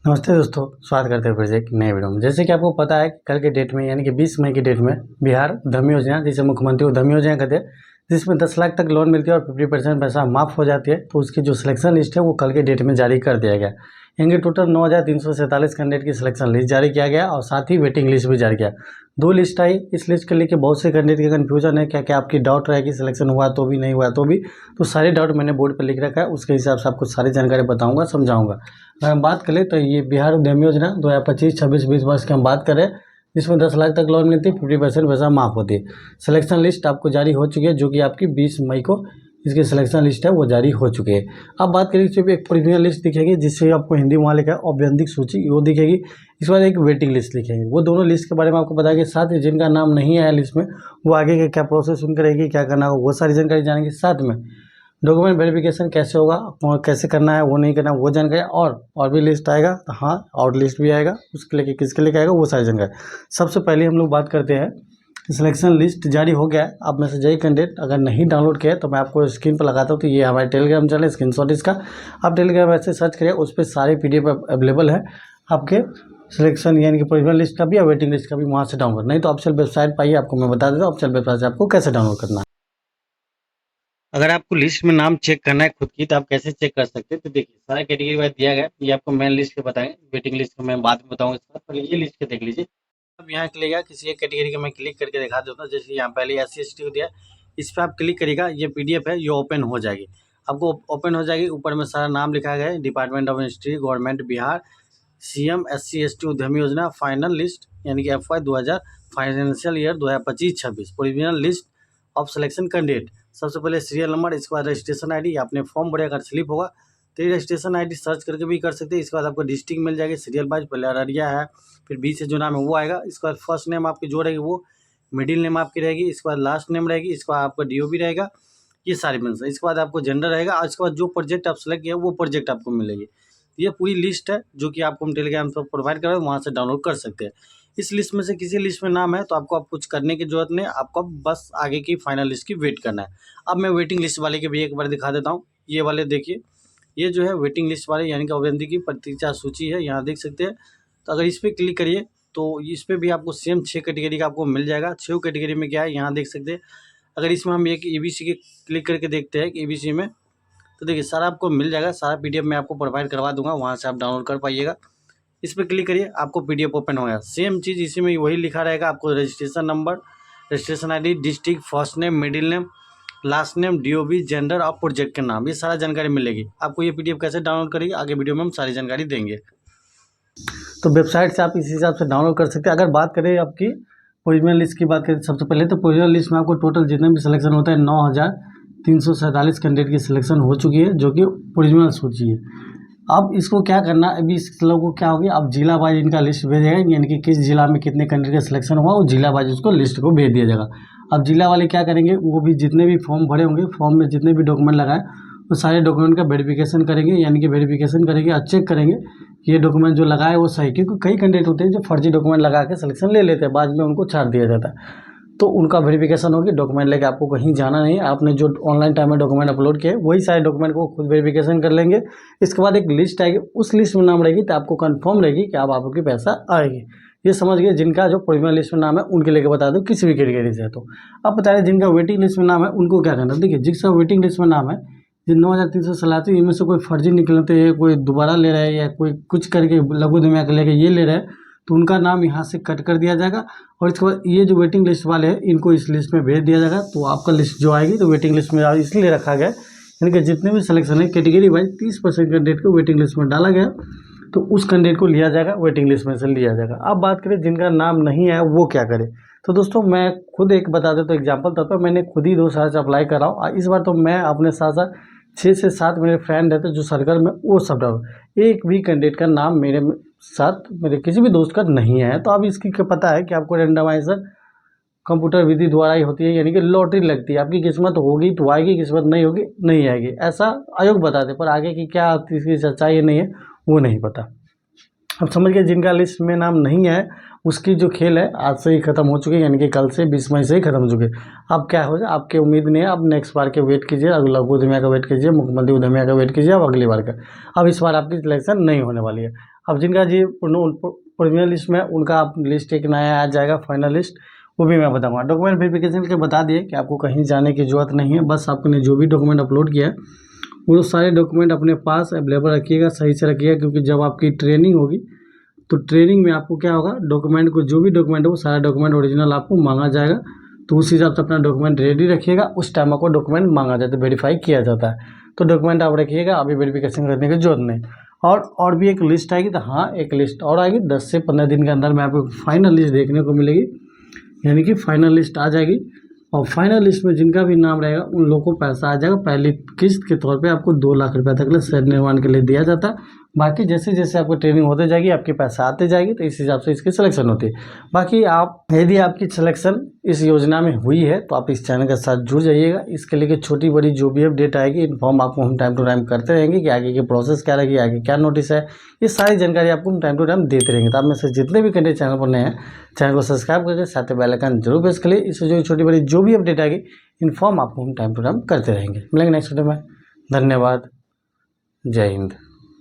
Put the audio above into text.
नमस्ते दोस्तों, स्वागत करते हैं फिर से एक नए वीडियो में। जैसे कि आपको पता है कि कल के डेट में यानी कि 20 मई की डेट में बिहार उद्यमी योजना, जिसे मुख्यमंत्री उद्यमी योजना कहते हैं, जिसमें 10 लाख तक लोन मिलती है और 50% पैसा माफ़ हो जाती है, तो उसकी जो सिलेक्शन लिस्ट है वो कल के डेट में जारी कर दिया गया। यानी कि टोटल 9,347 कैंडिडेट की सिलेक्शन लिस्ट जारी किया गया और साथ ही वेटिंग लिस्ट भी जारी किया। 2 लिस्ट आई। इस लिस्ट के लेके बहुत से कैंडिडेट के कन्फ्यूजन है, क्या क्या आपकी डाउट रहे कि सिलेक्शन हुआ तो भी नहीं हुआ तो भी, तो सारे डाउट मैंने बोर्ड पर लिख रखा है। उसके हिसाब से आपको सारी जानकारी बताऊँगा, समझाऊँगा। अगर हम बात करें तो ये बिहार उद्यमी योजना 2025-26-20 वर्ष की हम बात करें, जिसमें 10 लाख तक लोन मिलती है, 50% पैसा माफ़ होती है। सिलेक्शन लिस्ट आपको जारी हो चुकी है, जो कि आपकी 20 मई को इसकी सिलेक्शन लिस्ट है वो जारी हो चुकी है। अब बात करें इसमें एक प्रीमियर लिस्ट दिखेगी, जिससे आपको हिंदी में वहाँ लिखा है औपबंधिक सूची, वो दिखेगी। इसके बाद एक वेटिंग लिस्ट लिखेगी। वो दोनों लिस्ट के बारे में आपको बताएंगे, साथ ही जिनका नाम नहीं आया लिस्ट में वो आगे का क्या प्रोसेस उनका रहेगी, क्या करना होगा, वो सारी जानकारी जानेंगे। साथ में डॉक्यूमेंट वेरिफिकेशन कैसे होगा और कैसे करना है, वो नहीं करना, वो जानकारी। और भी लिस्ट आएगा, तो हाँ और लिस्ट भी आएगा, उसके लेके किसके लेके आएगा वो सारी जानकारी। सबसे पहले हम लोग बात करते हैं, सिलेक्शन लिस्ट जारी हो गया है। आप में से जय कैंडिडेट अगर नहीं डाउनलोड किया है तो मैं आपको स्क्रीन पर लगाता हूँ। तो ये हमारे टेलीग्राम चैनल है, स्क्रीनशॉट इसका आप टेलीग्राम ऐसे सर्च करिए, उस पर सारे PDF अवेलेबल है आपके सिलेक्शन यानी कि प्रोविजनल लिस्ट का भी और वेटिंग लिस्ट का भी, वहाँ से डाउनलोड। नहीं तो ऑफिशियल वेबसाइट पाइए, आपको मैं बता देता हूँ ऑफिशियल वेबसाइट से आपको कैसे डाउनलोड करना है। अगर आपको लिस्ट में नाम चेक करना है खुद की, तो आप कैसे चेक कर सकते हैं? तो देखिए, सारा कैटेगरी वाइज दिया गया है। ये आपको मेन लिस्ट के बताएंगे, वेटिंग लिस्ट को मैं बाद में बताऊंगा। इसका पहले ये लिस्ट के देख लीजिए। अब यहाँ क्लिक, किसी एक कैटेगरी का मैं क्लिक करके दिखा देता हूँ। जैसे यहाँ पहले SC/ST को दिया, इस पर आप क्लिक करिएगा, ये PDF है, ये ओपन हो जाएगी। आपको ओपन हो जाएगी, ऊपर में सारा नाम लिखा गया है, department of industry, government Bihar, CM SC/ST उद्यमी योजना, फाइनल लिस्ट यानी कि FY 2000 financial year 2025-26 provisional list of selection candidate. सबसे पहले सीरियल नंबर, इसके बाद रजिस्ट्रेशन ID, आपने फॉर्म भरे अगर स्लिप होगा तो ये रजिस्ट्रेशन ID सर्च करके भी कर सकते हैं। इसके बाद आपको डिस्ट्रिक्ट मिल जाएगी सीरियल वाइज, पहले अररिया है, फिर B से जो नाम है वो आएगा। इसके बाद फर्स्ट नेम आपकी जो रहेगी वो, मिडिल नेम आपकी रहेगी, इसके बाद लास्ट नेम रहेगी, इसके बाद आपका DOB रहेगा, ये सारे मेंशन। इसके बाद आपको जेंडर रहेगा, और इसके बाद जो प्रोजेक्ट आप सेलेक्ट किया वो प्रोजेक्ट आपको मिलेगी। ये पूरी लिस्ट है जो कि आपको हम टेलीग्राम पर प्रोवाइड कर रहे हैं, वहाँ से डाउनलोड कर सकते हैं। इस लिस्ट में से किसी लिस्ट में नाम है तो आपको अब कुछ करने की जरूरत नहीं, आपको बस आगे की फाइनल लिस्ट की वेट करना है। अब मैं वेटिंग लिस्ट वाले के भी एक बार दिखा देता हूँ। ये वाले देखिए, ये जो है वेटिंग लिस्ट वाले यानी कि औपबंधिकी की प्रतीक्षा सूची है, यहाँ देख सकते हैं। तो अगर इस पर क्लिक करिए तो इस पर भी आपको सेम 6 कैटेगरी का आपको मिल जाएगा। 6 कैटेगरी में क्या है यहाँ देख सकते हैं। अगर इसमें हम एक ABC के क्लिक करके देखते हैं कि ABC में, तो देखिए सारा आपको मिल जाएगा। सारा PDF मैं आपको प्रोवाइड करवा दूंगा, वहाँ से आप डाउनलोड कर पाइएगा। इस पर क्लिक करिए, आपको PDF ओपन होगा। सेम चीज़ इसी में वही लिखा रहेगा, आपको registration number, registration ID, district, first name, middle name, last name, DOB, gender और प्रोजेक्ट के नाम, ये सारा जानकारी मिलेगी आपको। ये PDF कैसे डाउनलोड करेंगे आगे वीडियो में हम सारी जानकारी देंगे। तो वेबसाइट से आप इस हिसाब से डाउनलोड कर सकते हैं। अगर बात करें आपकी प्रोविजनल लिस्ट की बात करें, सबसे पहले तो प्रोविजनल लिस्ट में आपको टोटल जितने भी सिलेक्शन होता है 9,347 कैंडिडेट की सिलेक्शन हो चुकी है, जो कि प्रोविजनल सूची है। अब इसको क्या करना, अभी इस लोगों को क्या होगी, अब जिला वाइज इनका लिस्ट भेजेगा, यानी कि किस जिला में कितने कैंडिडेट का सिलेक्शन हुआ वो जिला वाइज उसको लिस्ट को भेज दिया जाएगा। अब जिला वाले क्या करेंगे, वो भी जितने भी फॉर्म भरे होंगे, फॉर्म में जितने भी डॉक्यूमेंट लगाए वो सारे डॉक्यूमेंट का वेरिफिकेशन करेंगे, यानी कि वेरिफिकेशन करेंगे और चेक करेंगे कि ये डॉक्यूमेंट जो लगाए वो सही। क्योंकि कई कैंडिडेट होते हैं जो फर्जी डॉक्यूमेंट लगा के सिलेक्शन ले लेते हैं, बाद में उनको छाड़ दिया जाता है। तो उनका वेरिफिकेशन होगी। डॉक्यूमेंट लेके आपको कहीं जाना नहीं है, आपने जो ऑनलाइन टाइम में डॉक्यूमेंट अपलोड किए वही सारे डॉक्यूमेंट को खुद वेरिफिकेशन कर लेंगे। इसके बाद एक लिस्ट आएगी, उस लिस्ट में नाम रहेगी तो आपको कंफर्म रहेगी कि अब आपकी पैसा आएगी। ये समझ गए। जिनका जो प्रीमियर लिस्ट में नाम है उनके लेके बता दो, किसी भी कैटेगरी से है। तो अब बता रहे जिनका वेटिंग लिस्ट में नाम है उनको क्या करना है। देखिए, जिसका वेटिंग लिस्ट में नाम है, जिन 9,347 इनमें से कोई फर्जी निकलते हैं, कोई दोबारा ले रहा है या कोई कुछ करके लघु दिमाग लेके ये ले रहा है, तो उनका नाम यहाँ से कट कर दिया जाएगा। और इसके बाद ये जो वेटिंग लिस्ट वाले हैं इनको इस लिस्ट में भेज दिया जाएगा। तो आपका लिस्ट जो आएगी तो वेटिंग लिस्ट में इसलिए रखा गया, यानी कि जितने भी सिलेक्शन है कैटेगरी वाइज 30% कैंडिडेट को वेटिंग लिस्ट में डाला गया, तो उस कैंडिडेट को लिया जाएगा, वेटिंग लिस्ट में से लिया जाएगा। अब बात करें जिनका नाम नहीं है वो क्या करे। तो दोस्तों मैं खुद एक बता देता हूँ एग्जाम्पल तौर पर, मैंने खुद ही 2 साल से अप्लाई कर रहा हूँ। इस बार तो मैं अपने साथ साथ 6 से 7 मेरे फ्रेंड रहते जो सर्कल में, वो सब डालो। एक भी कैंडिडेट का नाम मेरे साथ मेरे किसी भी दोस्त का नहीं है। तो अब इसकी क्या पता है कि आपको रेंडमाइजेशन कंप्यूटर विधि द्वारा ही होती है, यानी कि लॉटरी लगती है। आपकी किस्मत होगी तो आएगी, किस्मत नहीं होगी नहीं आएगी, ऐसा आयोग बताते। पर आगे की क्या इसकी सच्चाई नहीं है वो नहीं पता। अब समझ गए, जिनका लिस्ट में नाम नहीं है उसकी जो खेल है आज से ही खत्म हो चुकी है, यानी कि कल से 20 मई से ही खत्म हो चुकी है। अब क्या हो जाए आपकी उम्मीद नहीं है, अब नेक्स्ट बार के वेट कीजिए, अगला उद्यमिया का वेट कीजिए, मुख्यमंत्री उद्यमिया का वेट कीजिए अब अगली बार का। अब इस बार आपकी सिलेक्शन नहीं होने वाली है। अब जिनका जी प्रीमियर लिस्ट में उनका आप लिस्ट एक नया आ जाएगा, फाइनल लिस्ट, वो भी मैं बताऊँगा। डॉक्यूमेंट वेरिफिकेशन के बता दिए कि आपको कहीं जाने की ज़रूरत नहीं है, बस आपने जो भी डॉक्यूमेंट अपलोड किया है वो सारे डॉक्यूमेंट अपने पास अवेलेबल रखिएगा, सही से रखिएगा, क्योंकि जब आपकी ट्रेनिंग होगी तो ट्रेनिंग में आपको क्या होगा, डॉक्यूमेंट को जो भी डॉक्यूमेंट है वो सारा डॉक्यूमेंट ओरिजिनल आपको मांगा जाएगा। तो उस हिसाब से अपना डॉक्यूमेंट रेडी रखिएगा, उस टाइम आपको डॉक्यूमेंट मांगा जाता है, वेरीफाई किया जाता है। तो डॉक्यूमेंट आप रखिएगा, अभी वेरिफिकेशन करने की जरूरत नहीं। और भी एक लिस्ट आएगी, तो हाँ एक लिस्ट और आएगी 10 से 15 दिन के अंदर में आपको फाइनल लिस्ट देखने को मिलेगी, यानी कि फाइनल लिस्ट आ जाएगी। और फाइनल लिस्ट में जिनका भी नाम रहेगा उन लोगों को पैसा आ जाएगा। पहली किस्त के तौर पे आपको 2 लाख रुपये तक शहर निर्माण के लिए दिया जाता है। बाकी जैसे जैसे आपको ट्रेनिंग होते जाएगी आपके पैसा आते जाएगी, तो इस हिसाब से इसकी सिलेक्शन होती है। बाकी आप यदि आपकी सिलेक्शन इस योजना में हुई है तो आप इस चैनल के साथ जुड़ जाइएगा। इसके लिए छोटी बड़ी जो भी अपडेट आएगी इन्फॉर्म आपको हम टाइम टू टाइम करते रहेंगे कि आगे की प्रोसेस क्या रहेगी, आगे क्या नोटिस है, ये सारी जानकारी आपको हम टाइम टू टाइम देते रहेंगे। तो आप में से जितने भी कैंडिडेट चैनल पर नए हैं चैनल को सब्सक्राइब करके साथ बेल आइकन जरूर प्रेस करिए। इससे जो छोटी बड़ी जो भी अपडेट आएगी इन्फॉर्म आपको हम टाइम टू टाइम करते रहेंगे। मिलेंगे नेक्स्ट वीडियो में। धन्यवाद। जय हिंद।